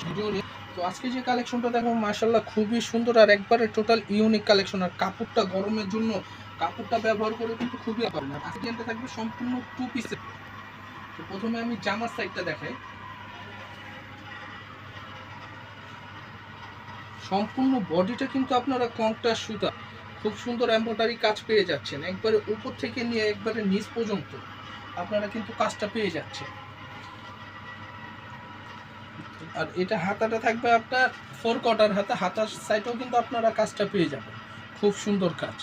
Video নিয়ে। তো আজকে যে কালেকশনটা দেখো মাশাআল্লাহ খুবই সুন্দর আর একবারে টোটাল ইউনিক কালেকশন। আর কাপড়টা গরমের জন্য কাপড়টা ব্যবহার করে কিন্তু খুবই পারেন। আর আজকে এটা থাকবে সম্পূর্ণ টু পিসের। তো প্রথমে আমি জামার সাইডটা দেখাই। সম্পূর্ণ বডিটা কিন্তু আপনারা কন্ট্রাস্ট সুতা খুব সুন্দর এমব্রয়ডারি কাজ পেয়ে যাচ্ছেন, একবারে উপর থেকে নিয়ে একবারে নিচ পর্যন্ত আপনারা কিন্তু কাজটা পেয়ে যাচ্ছেন। আর এটা হাতাটা থাকবে আপনার 4 কোয়ার্টার হাতা, হাতার সাইডেও কিন্তু আপনারা কাজটা পেয়ে যাবেন, খুব সুন্দর কাজ।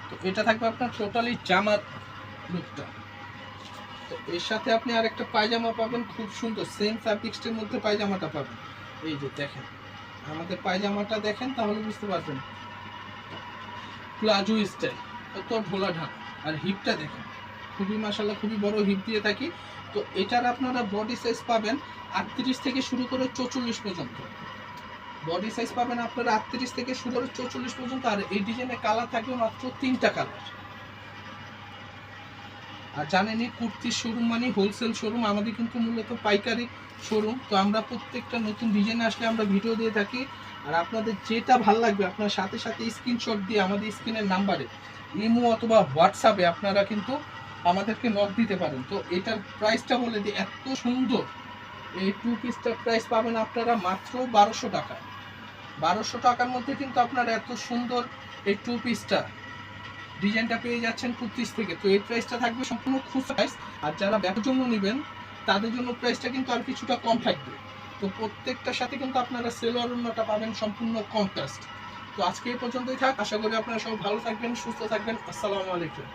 তো এটা থাকবে আপনার টোটালি জামার লুকটা। তো এর সাথে আপনি আরেকটা পায়জামা পাবেন, খুব সুন্দর সেম ফ্যাব্রিক্সের মধ্যে পায়জামাটা পাবেন। এই যে দেখেন আমাদের পায়জামাটা দেখেন তাহলে বুঝতে পারবেন, প্লাজো স্টাইল, কত ঢোলা ঢাক। আর হিপটা দেখেন খুবই মাশাআল্লাহ খুবই বড় হিপ দিয়ে থাকি। তো এটার আপনারা বডি সাইজ পাবেন 38 থেকে শুরু করে 44 পর্যন্ত। বডি সাইজ পাবেন আপনারা 38 থেকে শুরু করে 44 পর্যন্ত। আর এই ডিজাইনের কালার থাকবে মাত্র 3টা কালার। আর জানেনই কুর্তির শোরুম মানে হোলসেল শোরুম, আমাদের কিন্তু মূলত পাইকারি শোরুম। তো আমরা প্রত্যেকটা নতুন ডিজাইন আসলে আমরা ভিডিও দিয়ে থাকি। আর আপনাদের যেটা ভালো লাগবে আপনার সাথে সাথে স্ক্রিনশট দিয়ে আমাদের স্ক্রিনের নাম্বারে ইমো অথবা হোয়াটসঅ্যাপে আপনারা কিন্তু আমাদেরকে নক দিতে পারেন। তো এটার প্রাইসটা বলে দিই, এত সুন্দর এই টু পিসটার প্রাইস পাবেন আপনারা মাত্র 1200 টাকা। 1200 টাকার মধ্যে কিন্তু আপনারা এত সুন্দর এই টু পিসটা ডিজাইনটা পেয়ে যাচ্ছেন 35 থেকে। তো এই প্রাইসটা থাকবে সম্পূর্ণ খুচরা প্রাইস। আর যারা ব্যবসার জন্য নেবেন তাদের জন্য প্রাইসটা কিন্তু আর কিছুটা কম থাকবে। তো প্রত্যেকটার সাথে কিন্তু আপনারা সেলোয়ার ওড়নাটা পাবেন সম্পূর্ণ কন্ট্রাস্ট। তো আজকে এই পর্যন্তই থাক, আশা করি আপনারা সব ভালো থাকবেন, সুস্থ থাকবেন। আসসালামু আলাইকুম।